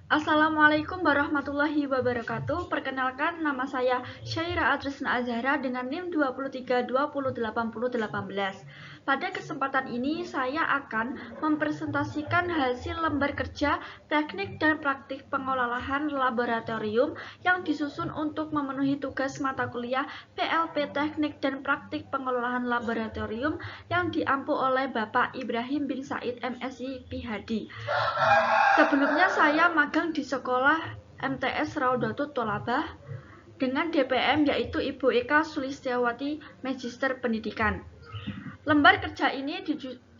Assalamualaikum warahmatullahi wabarakatuh. Perkenalkan, nama saya Syaira Adrisna Azhara dengan NIM 23208018. Pada kesempatan ini saya akan mempresentasikan hasil lembar kerja teknik dan praktik pengolahan laboratorium yang disusun untuk memenuhi tugas mata kuliah PLP Teknik dan Praktik Pengolahan Laboratorium yang diampu oleh Bapak Ibrahim bin Said MSI PhD. Sebelumnya saya magang di sekolah MTS Raudatul Tholabah dengan DPM yaitu Ibu Eka Sulistiawati Magister Pendidikan. Lembar kerja ini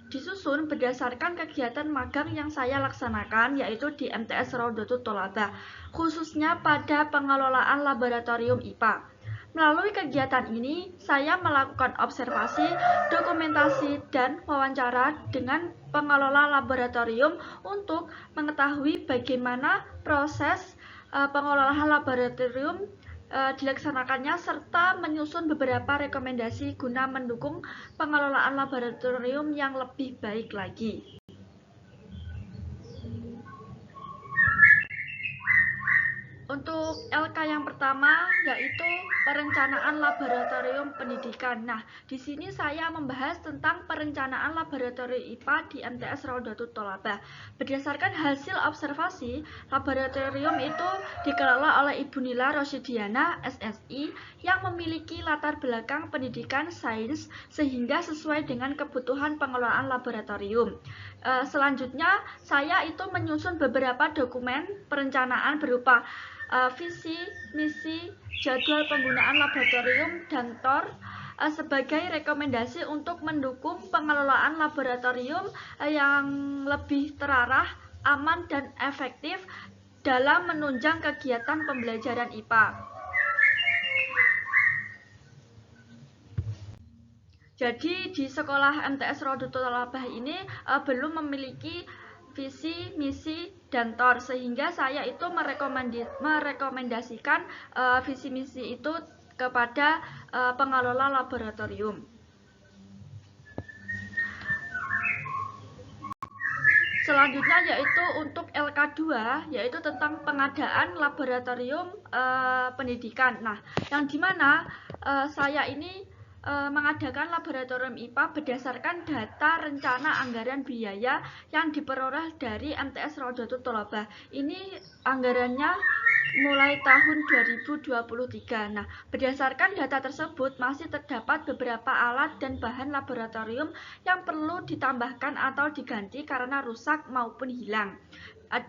disusun berdasarkan kegiatan magang yang saya laksanakan yaitu di MTS Raudatul Tholabah, khususnya pada pengelolaan laboratorium IPA. Melalui kegiatan ini, saya melakukan observasi, dokumentasi, dan wawancara dengan pengelola laboratorium untuk mengetahui bagaimana proses pengelolaan laboratorium dilaksanakannya serta menyusun beberapa rekomendasi guna mendukung pengelolaan laboratorium yang lebih baik lagi. Untuk LK yang pertama yaitu perencanaan laboratorium pendidikan. Nah, di sini saya membahas tentang perencanaan laboratorium IPA di MTS Raudatul Tholabah. Berdasarkan hasil observasi, laboratorium itu dikelola oleh Ibu Nila Rosidiana, SSI, yang memiliki latar belakang pendidikan sains sehingga sesuai dengan kebutuhan pengelolaan laboratorium. Selanjutnya, saya itu menyusun beberapa dokumen perencanaan berupa visi, misi, jadwal penggunaan laboratorium, dan TOR sebagai rekomendasi untuk mendukung pengelolaan laboratorium yang lebih terarah, aman, dan efektif dalam menunjang kegiatan pembelajaran IPA. Jadi di sekolah MTS Raudatul Tholabah ini belum memiliki visi, misi, dan TOR sehingga saya itu merekomendasikan visi misi itu kepada pengelola laboratorium. Selanjutnya yaitu untuk LK2 yaitu tentang pengadaan laboratorium pendidikan. Nah, yang dimana saya ini mengadakan laboratorium IPA berdasarkan data rencana anggaran biaya yang diperoleh dari MTS Raudatul Tholabah. Ini anggarannya mulai tahun 2023. Nah, berdasarkan data tersebut masih terdapat beberapa alat dan bahan laboratorium yang perlu ditambahkan atau diganti karena rusak maupun hilang.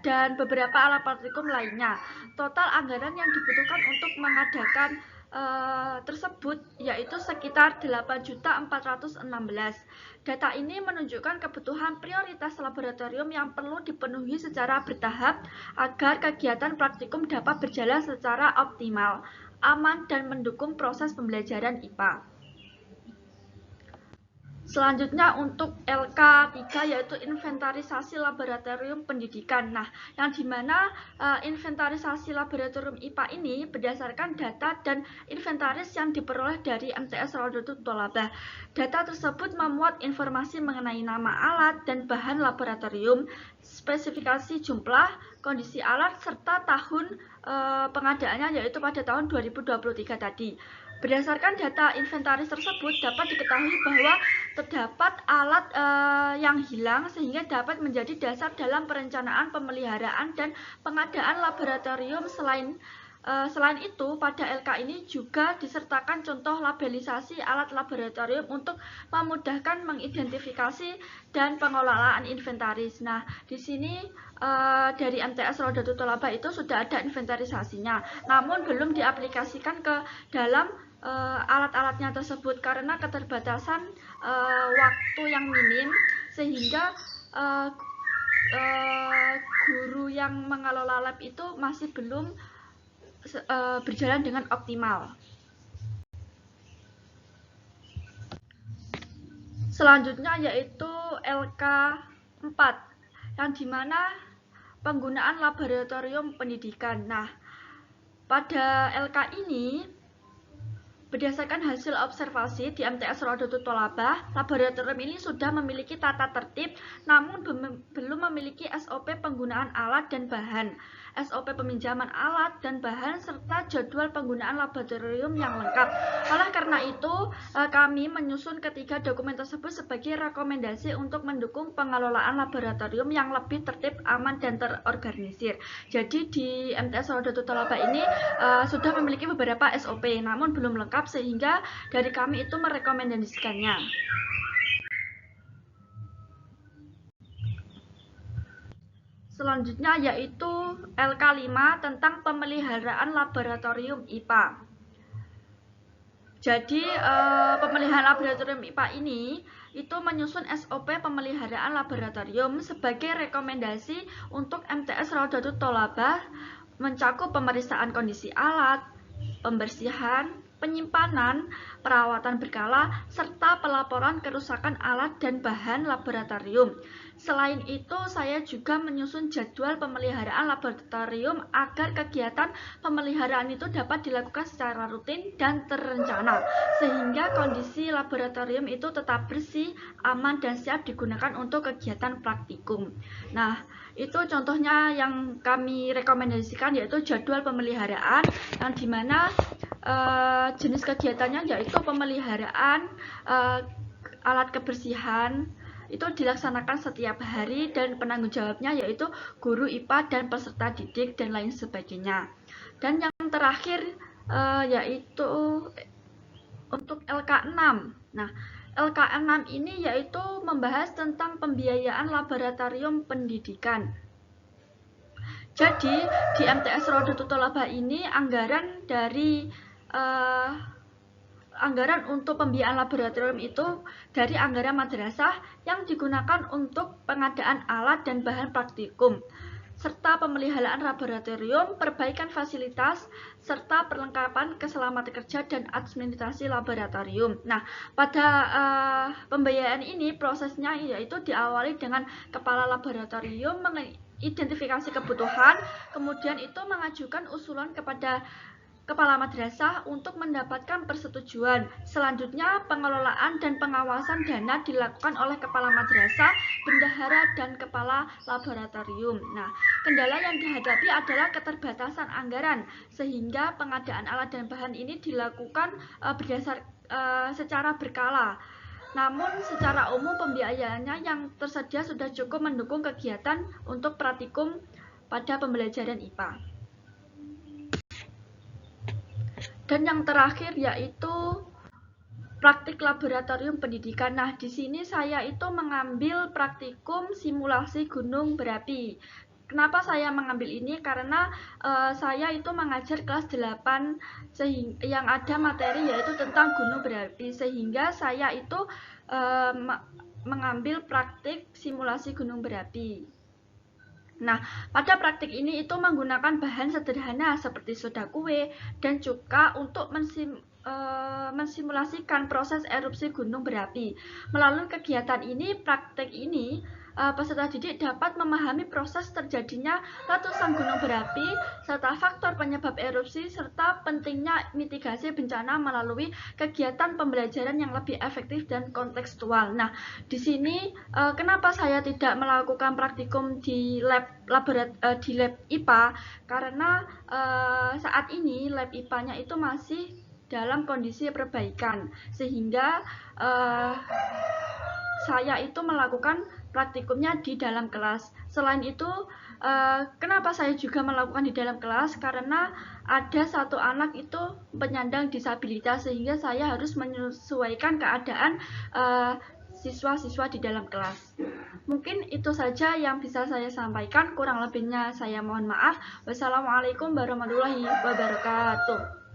Dan beberapa alat praktikum lainnya. Total anggaran yang dibutuhkan untuk mengadakan tersebut yaitu sekitar 8.416. Data ini menunjukkan kebutuhan prioritas laboratorium yang perlu dipenuhi secara bertahap agar kegiatan praktikum dapat berjalan secara optimal, aman, dan mendukung proses pembelajaran IPA. Selanjutnya untuk LK3 yaitu inventarisasi laboratorium pendidikan. Nah, yang dimana inventarisasi laboratorium IPA ini berdasarkan data dan inventaris yang diperoleh dari MTS Raudatul Tholabah. Data tersebut memuat informasi mengenai nama alat dan bahan laboratorium, spesifikasi jumlah, kondisi alat, serta tahun pengadaannya yaitu pada tahun 2023 tadi. Berdasarkan data inventaris tersebut dapat diketahui bahwa terdapat alat yang hilang sehingga dapat menjadi dasar dalam perencanaan pemeliharaan dan pengadaan laboratorium. Selain itu, pada LK ini juga disertakan contoh labelisasi alat laboratorium untuk memudahkan mengidentifikasi dan pengelolaan inventaris. Nah, di sini dari MTS Raudatul Tholabah itu sudah ada inventarisasinya, namun belum diaplikasikan ke dalam alat-alatnya tersebut karena keterbatasan waktu yang minim sehingga guru yang mengelola lab itu masih belum berjalan dengan optimal. Selanjutnya yaitu LK4 yang dimana penggunaan laboratorium pendidikan. Nah, pada LK ini Berdasarkan hasil observasi di MTS Rodotu Tolabah, laboratorium ini sudah memiliki tata tertib, namun belum memiliki SOP penggunaan alat dan bahan, SOP peminjaman alat dan bahan, serta jadwal penggunaan laboratorium yang lengkap. Oleh karena itu, kami menyusun ketiga dokumen tersebut sebagai rekomendasi untuk mendukung pengelolaan laboratorium yang lebih tertib, aman, dan terorganisir. Jadi di MTS Rodotu Tolabah ini sudah memiliki beberapa SOP, namun belum lengkap, sehingga dari kami itu merekomendasikannya. Selanjutnya yaitu LK5 tentang pemeliharaan laboratorium IPA. Jadi pemeliharaan laboratorium IPA ini itu menyusun SOP pemeliharaan laboratorium sebagai rekomendasi untuk MTS Rodotu Tolabah, mencakup pemeriksaan kondisi alat, pembersihan, penyimpanan, perawatan berkala, serta pelaporan kerusakan alat dan bahan laboratorium. Selain itu, saya juga menyusun jadwal pemeliharaan laboratorium agar kegiatan pemeliharaan itu dapat dilakukan secara rutin dan terencana, sehingga kondisi laboratorium itu tetap bersih, aman, dan siap digunakan untuk kegiatan praktikum. Nah, itu contohnya yang kami rekomendasikan, yaitu jadwal pemeliharaan, yang dimana jenis kegiatannya yaitu pemeliharaan alat kebersihan itu dilaksanakan setiap hari, dan penanggung jawabnya yaitu guru IPA dan peserta didik dan lain sebagainya. Dan yang terakhir yaitu untuk LK6. Nah, LK6 ini yaitu membahas tentang pembiayaan laboratorium pendidikan. Jadi di MTS Rodotu Tolabah ini anggaran untuk pembiayaan laboratorium itu dari anggaran madrasah yang digunakan untuk pengadaan alat dan bahan praktikum, serta pemeliharaan laboratorium, perbaikan fasilitas, serta perlengkapan keselamatan kerja dan administrasi laboratorium. Nah, pada pembiayaan ini prosesnya yaitu diawali dengan kepala laboratorium mengidentifikasi kebutuhan, kemudian itu mengajukan usulan kepada kepala madrasah untuk mendapatkan persetujuan. Selanjutnya, pengelolaan dan pengawasan dana dilakukan oleh kepala madrasah, bendahara, dan kepala laboratorium. Nah, kendala yang dihadapi adalah keterbatasan anggaran, sehingga pengadaan alat dan bahan ini dilakukan secara berkala. Namun, secara umum pembiayaannya yang tersedia sudah cukup mendukung kegiatan untuk praktikum pada pembelajaran IPA. Dan yang terakhir yaitu praktik laboratorium pendidikan. Nah, di sini saya itu mengambil praktikum simulasi gunung berapi. Kenapa saya mengambil ini? Karena saya itu mengajar kelas 8 yang ada materi yaitu tentang gunung berapi, sehingga saya itu mengambil praktik simulasi gunung berapi. Nah, pada praktik ini itu menggunakan bahan sederhana seperti soda kue dan cuka untuk mensimulasikan proses erupsi gunung berapi. Melalui kegiatan ini, praktik ini, peserta didik dapat memahami proses terjadinya letusan gunung berapi, serta faktor penyebab erupsi, serta pentingnya mitigasi bencana melalui kegiatan pembelajaran yang lebih efektif dan kontekstual. Nah, di sini kenapa saya tidak melakukan praktikum di lab IPA? Karena saat ini lab IPA-nya itu masih dalam kondisi perbaikan, sehingga saya itu melakukan praktikumnya di dalam kelas. Selain itu, kenapa saya juga melakukan di dalam kelas? Karena ada satu anak itu penyandang disabilitas, sehingga saya harus menyesuaikan keadaan siswa-siswa di dalam kelas. Mungkin itu saja yang bisa saya sampaikan, kurang lebihnya saya mohon maaf. Wassalamualaikum warahmatullahi wabarakatuh.